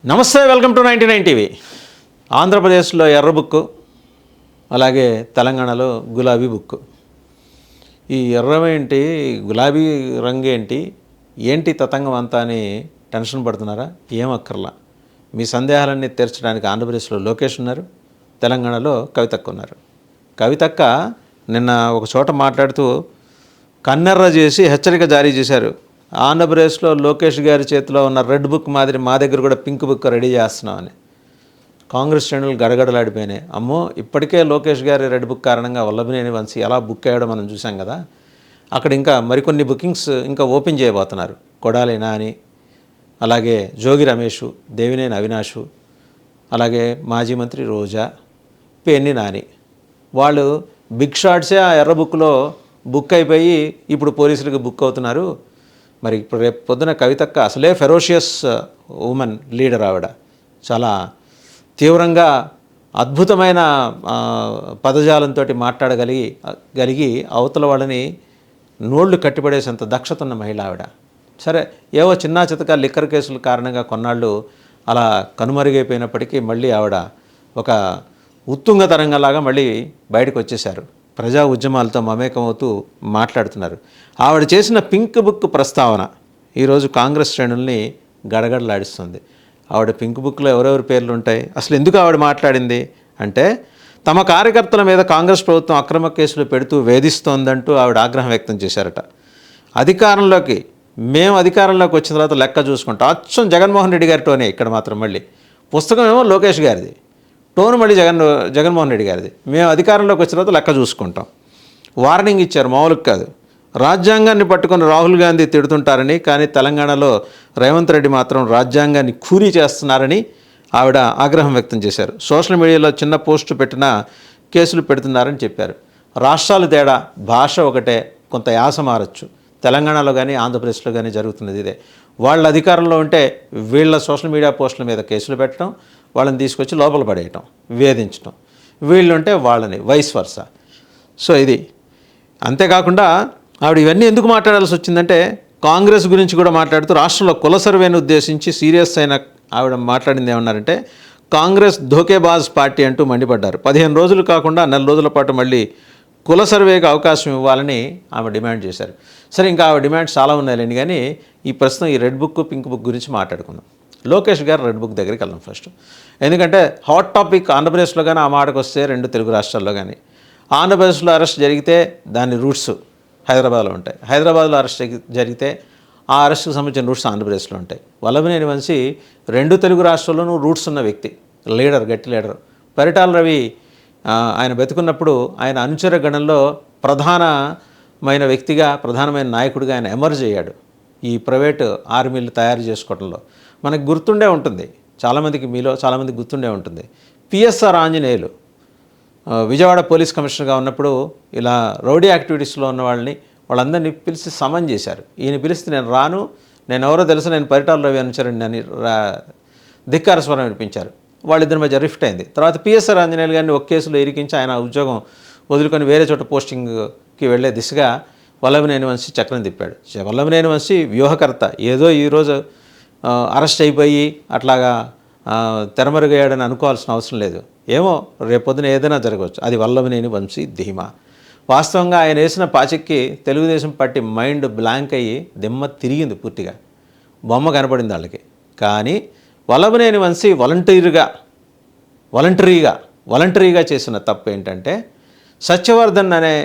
నమస్తే, welcome to 99 TV. ఆంధ్రప్రదేశ్లో ఎర్ర బుక్కు, అలాగే తెలంగాణలో గులాబీ బుక్కు. ఈ ఎర్రమేంటి, గులాబీ రంగు ఏంటి తతంగం అంతా అని టెన్షన్ పడుతున్నారా? ఏం అక్కర్లా. మీ సందేహాలన్నీ తీర్చడానికి ఆంధ్రప్రదేశ్లో లోకేష్ ఉన్నారు, తెలంగాణలో కవితక్క ఉన్నారు. కవితక్క నిన్న ఒక చోట మాట్లాడుతూ కన్నెర్ర చేసి హెచ్చరిక జారీ చేశారు. ఆంధ్రప్రదేశ్లో లోకేష్ గారి చేతిలో ఉన్న రెడ్ బుక్ మాదిరి మా దగ్గర కూడా పింక్ బుక్ రెడీ చేస్తున్నామని కాంగ్రెస్ శ్రేణులు గడగడలాడిపోయినాయి. అమ్మో, ఇప్పటికే లోకేష్ గారి రెడ్ బుక్ కారణంగా వల్లభనేని వంశీ ఎలా బుక్ అయ్యాడో మనం చూసాం కదా. అక్కడ ఇంకా మరికొన్ని బుకింగ్స్ ఇంకా ఓపెన్ చేయబోతున్నారు. కొడాలి నాని, అలాగే జోగి రమేష్, దేవినేని అవినాష్, అలాగే మాజీ మంత్రి రోజా, పేర్ని నాని. వాళ్ళు బిగ్ షాట్సే ఆ ఎర్ర బుక్లో బుక్ అయిపోయి ఇప్పుడు పోలీసులకు బుక్ అవుతున్నారు. మరి ఇప్పుడు రేపు పొద్దున కవితక్క అసలే ఫెరోషియస్ ఉమెన్ లీడర్. ఆవిడ చాలా తీవ్రంగా అద్భుతమైన పదజాలంతో మాట్లాడగలిగి అవతల వాళ్ళని నోళ్లు కట్టిపడేసేంత దక్షత ఉన్న మహిళ ఆవిడ. సరే, ఏవో చిన్న చితక లిక్కర్ కేసుల కారణంగా కొన్నాళ్ళు అలా కనుమరుగైపోయినప్పటికీ మళ్ళీ ఆవిడ ఒక ఉత్తుంగ తరంగంలాగా మళ్ళీ బయటకు వచ్చేశారు. ప్రజా ఉద్యమాలతో మమేకమవుతూ మాట్లాడుతున్నారు. ఆవిడ చేసిన పింక్ బుక్ ప్రస్తావన ఈరోజు కాంగ్రెస్ శ్రేణుల్ని గడగడలాడిస్తుంది. ఆవిడ పింక్ బుక్లో ఎవరెవరి పేర్లు ఉంటాయి? అసలు ఎందుకు ఆవిడ మాట్లాడింది అంటే, తమ కార్యకర్తల మీద కాంగ్రెస్ ప్రభుత్వం అక్రమ కేసులు పెడుతూ వేధిస్తోందంటూ ఆవిడ ఆగ్రహం వ్యక్తం చేశారట. మేము అధికారంలోకి వచ్చిన తర్వాత లెక్క చూసుకుంటాం. అచ్చం జగన్మోహన్ రెడ్డి గారి టోనే. ఇక్కడ మాత్రం మళ్ళీ పుస్తకం ఏమో లోకేష్ గారిది, టోన్ మళ్ళీ జగన్మోహన్ రెడ్డి గారిది. మేము అధికారంలోకి వచ్చిన తర్వాత లెక్క చూసుకుంటాం. వార్నింగ్ ఇచ్చారు, మామూలుగా కాదు. రాజ్యాంగాన్ని పట్టుకొని రాహుల్ గాంధీ తిడుతుంటారని, కానీ తెలంగాణలో రేవంత్ రెడ్డి మాత్రం రాజ్యాంగాన్ని ఖూనీ చేస్తున్నారని ఆవిడ ఆగ్రహం వ్యక్తం చేశారు. సోషల్ మీడియాలో చిన్న పోస్టు పెట్టినా కేసులు పెడుతున్నారని చెప్పారు. రాష్ట్రాలు తేడా, భాష ఒకటే, కొంత యాస మారచ్చు. తెలంగాణలో కానీ ఆంధ్రప్రదేశ్లో కానీ జరుగుతున్నది ఇదే. వాళ్ళ అధికారంలో ఉంటే వీళ్ళ సోషల్ మీడియా పోస్టుల మీద కేసులు పెట్టడం, వాళ్ళని తీసుకొచ్చి లోపల పడేయటం, వేధించడం. వీళ్ళుంటే వాళ్ళని వైస్ వర్సా. సో ఇది. అంతేకాకుండా ఆవిడ ఇవన్నీ ఎందుకు మాట్లాడాల్సి వచ్చిందంటే, కాంగ్రెస్ గురించి కూడా మాట్లాడుతూ రాష్ట్రంలో కుల సర్వేను ఉద్దేశించి సీరియస్ అయిన ఆవిడ మాట్లాడింది ఏమన్నారంటే, కాంగ్రెస్ ధోకేబాజ్ పార్టీ అంటూ మండిపడ్డారు. 15 రోజులు కాకుండా 4 రోజుల పాటు మళ్ళీ కుల సర్వేకి అవకాశం ఇవ్వాలని ఆమె డిమాండ్ చేశారు. సరే, ఇంకా ఆవిడ డిమాండ్స్ చాలా ఉన్నాయండి, కానీ ఈ ప్రస్తుతం ఈ రెడ్ బుక్ పింక్ బుక్ గురించి మాట్లాడుకుందాం. లోకేష్ గారు రెడ్ బుక్ దగ్గరికి వెళ్దాం ఫస్ట్. ఎందుకంటే హాట్ టాపిక్ ఆంధ్రప్రదేశ్లో కానీ ఆ మాటకు వస్తే 2 తెలుగు రాష్ట్రాల్లో కానీ. ఆంధ్రప్రదేశ్లో అరెస్ట్ జరిగితే దాని రూట్స్ హైదరాబాద్లో ఉంటాయి, హైదరాబాద్లో అరెస్ట్ జరిగితే ఆ అరెస్ట్కి సంబంధించిన రూట్స్ ఆంధ్రప్రదేశ్లో ఉంటాయి. వల్లభనేని వంశీ 2 తెలుగు రాష్ట్రాల్లోనూ రూట్స్ ఉన్న వ్యక్తి, లీడర్, గట్టి లీడర్. పరిటాల రవి ఆయన బతుకున్నప్పుడు ఆయన అనుచర గణంలో ప్రధానమైన వ్యక్తిగా, ప్రధానమైన నాయకుడిగా ఆయన ఎమర్జ్ అయ్యాడు ఈ ప్రైవేటు ఆర్మీలు తయారు చేసుకోవడంలో. మనకు గుర్తుండే ఉంటుంది, మీలో చాలామందికి గుర్తుండే ఉంటుంది. పిఎస్ఆర్ ఆంజనేయులు విజయవాడ పోలీస్ కమిషనర్గా ఉన్నప్పుడు ఇలా రౌడీ యాక్టివిటీస్లో ఉన్న వాళ్ళందరినీ పిలిచి సమన్ చేశారు. ఈయన పిలిస్తే నేను రాను, నేను ఎవరో తెలుసు, నేను పరిటాల రవి అనుచరుడిని అని ధిక్కార స్వరం వినిపించారు. వాళ్ళిద్దరి మధ్య రిఫ్ట్ అయింది. తర్వాత పిఎస్ఆర్ ఆంజనేయులు గారిని ఒక కేసులో ఇరికించి ఆయన ఉద్యోగం వదులుకొని వేరే చోట పోస్టింగ్కి వెళ్లే దిశగా వల్లభనేని వంశీ చక్రం తిప్పాడు. వల్లభనేని వంశీ వ్యూహకర్త. ఏదో ఈరోజు అరెస్ట్ అయిపోయి అట్లాగా తెరమరుగయ్యాడని అనుకోవాల్సిన అవసరం లేదు. ఏమో రేపొద్దున ఏదైనా జరగవచ్చు. అది వల్లభనేని వంశీ ధీమా. వాస్తవంగా ఆయన వేసిన పాచిక్కి తెలుగుదేశం పార్టీ మైండ్ బ్లాంక్ అయ్యి దిమ్మ తిరిగింది పూర్తిగా. బొమ్మ కనపడింది వాళ్ళకి. కానీ వల్లభనేని వంశీ వాలంటరీగా చేసిన తప్పు ఏంటంటే, సత్యవర్ధన్ అనే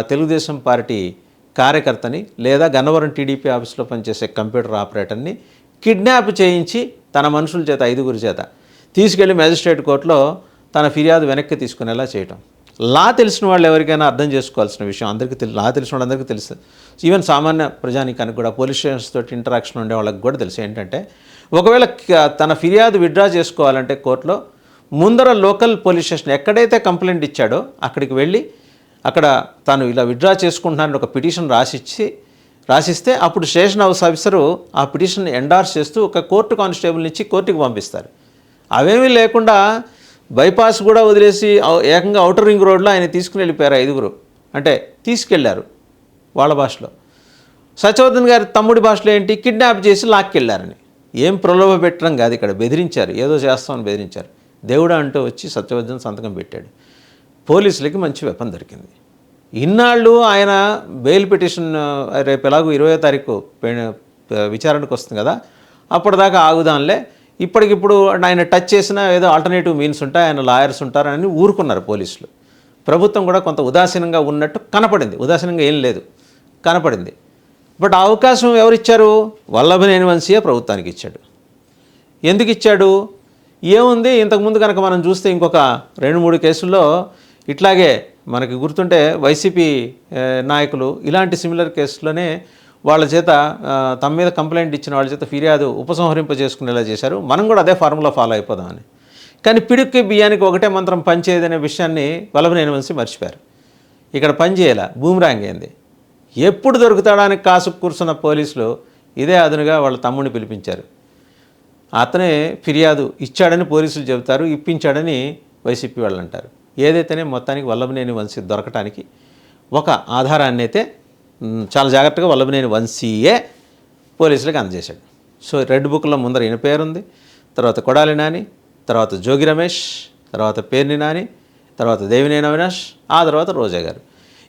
తెలుగుదేశం పార్టీ కార్యకర్తని లేదా గన్నవరం టీడీపీ ఆఫీస్లో పనిచేసే కంప్యూటర్ ఆపరేటర్ని కిడ్నాప్ చేయించి తన మనుషుల చేత 5 చేత తీసుకెళ్లి మేజిస్ట్రేట్ కోర్టులో తన ఫిర్యాదు వెనక్కి తీసుకునేలా చేయటం. లా తెలిసిన వాళ్ళు ఎవరికైనా అర్థం చేసుకోవాల్సిన విషయం. లా తెలిసిన వాళ్ళందరికీ తెలుసు. ఈవెన్ సామాన్య ప్రజానికానికి కూడా, పోలీస్ స్టేషన్స్ తోటి ఇంటరాక్షన్ ఉండే వాళ్ళకి కూడా తెలుసు ఏంటంటే, ఒకవేళ తన ఫిర్యాదు విత్డ్రా చేసుకోవాలంటే కోర్టులో ముందర లోకల్ పోలీస్ స్టేషన్ ఎక్కడైతే కంప్లైంట్ ఇచ్చాడో అక్కడికి వెళ్ళి అక్కడ తాను ఇలా విత్డ్రా చేసుకుంటున్నానని ఒక పిటిషన్ రాసిస్తే అప్పుడు స్టేషన్ హౌస్ ఆఫీసరు ఆ పిటిషన్ ఎండార్స్ చేస్తూ ఒక కోర్టు కానిస్టేబుల్ని ఇచ్చి కోర్టుకి పంపిస్తారు. అవేమీ లేకుండా బైపాస్ కూడా వదిలేసి ఏకంగా ఔటర్ రింగ్ రోడ్లో ఆయన తీసుకుని వెళ్ళిపోయారు 5. అంటే తీసుకెళ్లారు వాళ్ళ భాషలో. సత్యవర్ధన్ గారి తమ్ముడి భాషలో ఏంటి, కిడ్నాప్ చేసి లాక్కెళ్ళారని. ఏం ప్రలోభ పెట్టడం కాదు, ఇక్కడ బెదిరించారు, ఏదో చేస్తామని బెదిరించారు. దేవుడా అంటూ వచ్చి సత్యవర్ధన్ సంతకం పెట్టాడు. పోలీసులకి మంచి వెపన్ దొరికింది. ఇన్నాళ్ళు ఆయన బెయిల్ పిటిషన్ రేపు ఎలాగో 20వ తారీఖు విచారణకు వస్తుంది కదా, అప్పటిదాకా ఆగుదాంలే, ఇప్పటికిప్పుడు ఆయన టచ్ చేసినా ఏదో ఆల్టర్నేటివ్ మీన్స్ ఉంటాయి, ఆయన లాయర్స్ ఉంటారని ఊరుకున్నారు పోలీసులు. ప్రభుత్వం కూడా కొంత ఉదాసీనంగా ఉన్నట్టు కనపడింది, ఉదాసీనంగా ఏం లేదు కనపడింది. బట్ ఆ అవకాశం ఎవరిచ్చారు? వల్లభనేని వంశీయే ప్రభుత్వానికి ఇచ్చాడు. ఎందుకు ఇచ్చాడు? ఏముంది, ఇంతకుముందు కనుక మనం చూస్తే ఇంకొక 2-3 కేసుల్లో ఇట్లాగే మనకి గుర్తుంటే వైసీపీ నాయకులు ఇలాంటి సిమిలర్ కేసులోనే వాళ్ళ చేత తమ మీద కంప్లైంట్ ఇచ్చిన వాళ్ళ చేత ఫిర్యాదు ఉపసంహరింపజేసుకునేలా చేశారు. మనం కూడా అదే ఫార్ములా ఫాలో అయిపోదామని. కానీ పిడుక్కి బియ్యానికి ఒకటే మంత్రం పనిచేయదనే విషయాన్ని వల్లభనేని వంశీ మర్చిపోయారు. ఇక్కడ పనిచేయాల బూమ్రాంగ్ అయింది. ఎప్పుడు దొరుకుతాడానికి కాసు కూర్చున్న పోలీసులు ఇదే అదునుగా వాళ్ళ తమ్ముడిని పిలిపించారు. అతనే ఫిర్యాదు ఇచ్చాడని పోలీసులు చెబుతారు, ఇప్పించాడని వైసీపీ వాళ్ళు అంటారు. ఏదైతేనే మొత్తానికి వల్లభనేని వంశీ దొరకటానికి ఒక ఆధారాన్ని అయితే చాలా జాగ్రత్తగా వల్లభనేని వంశీయే పోలీసులకు అందజేశాడు. సో రెడ్ బుక్లో ముందర ఈయన పేరుంది, తర్వాత కొడాలి నాని, తర్వాత జోగి రమేష్, తర్వాత పేర్ని నాని, తర్వాత దేవినేని అవినాష్, ఆ తర్వాత రోజా గారు.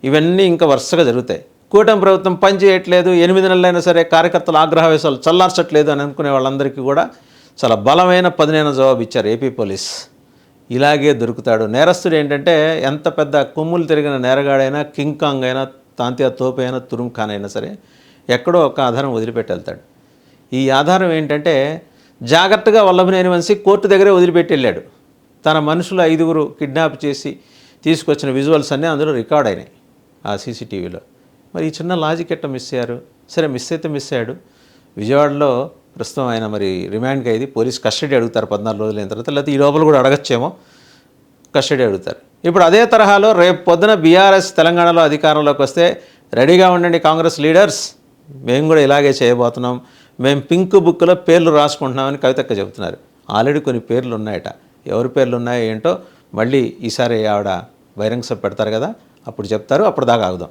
ఇవన్నీ ఇంకా వరుసగా జరుగుతాయి. కూటమి ప్రభుత్వం పని చేయట్లేదు, 8 నెలలైనా సరే కార్యకర్తల ఆగ్రహవేశాలు చల్లార్చట్లేదు అని అనుకునే వాళ్ళందరికీ కూడా చాలా బలమైన పదునైన జవాబు ఇచ్చారు ఏపీ పోలీస్. ఇలాగే దొరుకుతాడు నేరస్తుడు. ఏంటంటే ఎంత పెద్ద కొమ్ములు తిరిగిన నేరగాడైనా, కింగ్ కాంగ్ అయినా, తాంతియా తోపు అయినా, తురుం ఖాన్ అయినా సరే ఎక్కడో ఒక ఆధారం వదిలిపెట్టి వెళ్తాడు. ఈ ఆధారం ఏంటంటే జాగ్రత్తగా వల్లభనేని వంశీ కోర్టు దగ్గరే వదిలిపెట్టి వెళ్ళాడు. తన మనుషులు 5గురు కిడ్నాప్ చేసి తీసుకొచ్చిన విజువల్స్ అన్నీ అందులో రికార్డ్ అయినాయి ఆ సీసీటీవీలో. మరి ఈ చిన్న లాజిక్ ఎట్ట మిస్ అయ్యారు? సరే మిస్ అయితే మిస్ అయ్యాడు. విజయవాడలో ప్రస్తుతం ఆయన మరి రిమాండ్ ఖైదీ, పోలీస్ కస్టడీ అడుగుతారు 14 రోజులు అయిన తర్వాత, లేకపోతే ఈ లోపల కూడా అడగచ్చేమో, కస్టడీ అడుగుతారు. ఇప్పుడు అదే తరహాలో రేపు పొద్దున బీఆర్ఎస్ తెలంగాణలో అధికారంలోకి వస్తే రెడీగా ఉండండి కాంగ్రెస్ లీడర్స్, మేము కూడా ఇలాగే చేయబోతున్నాం, మేము పింక్ బుక్లో పేర్లు రాసుకుంటున్నామని కవితక్క చెబుతున్నారు. ఆల్రెడీ కొన్ని పేర్లు ఉన్నాయట. ఎవరి పేర్లు ఉన్నాయో ఏంటో మళ్ళీ ఈసారి ఆవిడ బహిరంగ సభ పెడతారు కదా, అప్పుడు చెప్తారు. అప్పుడు దాకా ఆగుదాం.